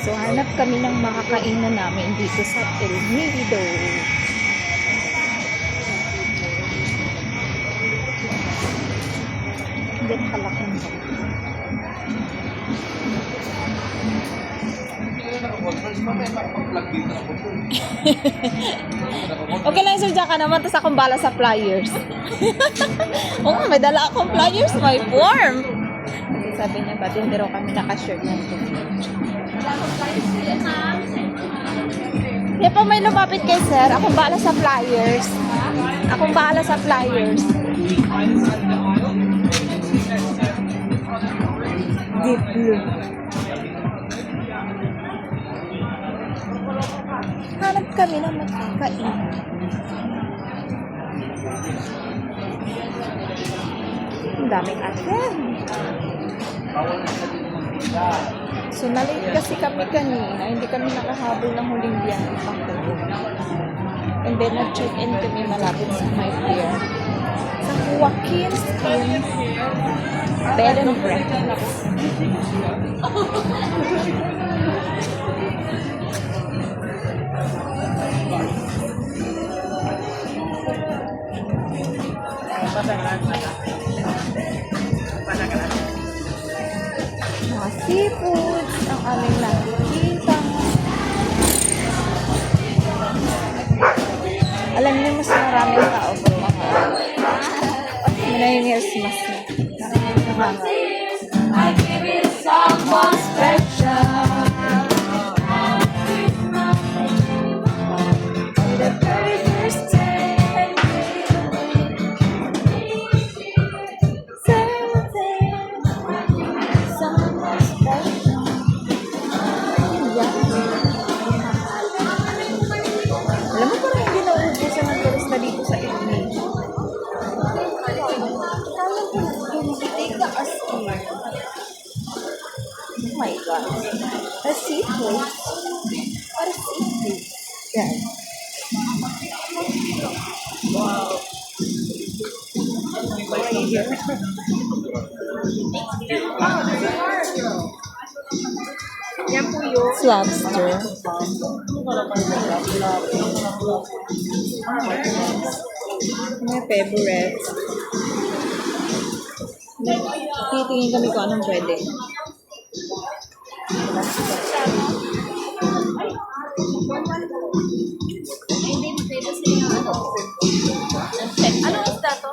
So, hanap kami ng makakainan namin dito sa El Nido. Hindi kalaki na. Okay lang, Sir Jack, naman. Tapos akong bala sa flyers. Oo, may dala akong flyers. May form. Kasi sabi niya, ba't hindi raw kami nakashare ng ito. Kaya pa may lumapit kay Sir, akong bala sa flyers. Akong bala sa flyers. Deep blue. Hanap kami ng makakain. Ang daming atin. So, nalate kasi kami kanina. Hindi kami nakahabol ng huling biyahe pang tulog. And then, nag-check-in kami malapit sa my pier. Sa Joaquin's Inn Bed and Breakfast. Mga seafoods ang aming nakikita. Alam niyo, mas maraming tao pag mga Millennials mas I give it someone special. The very first day someone special. Alam mo, parang hindi nauubusan ng turista dito sa Indonesia. Oh my God. A seafood. What a seafood. Yan. Wow. Right here. Yan po yun. It's lobster. My favorite. Titingin kami kung anong pwede. Anong isda to?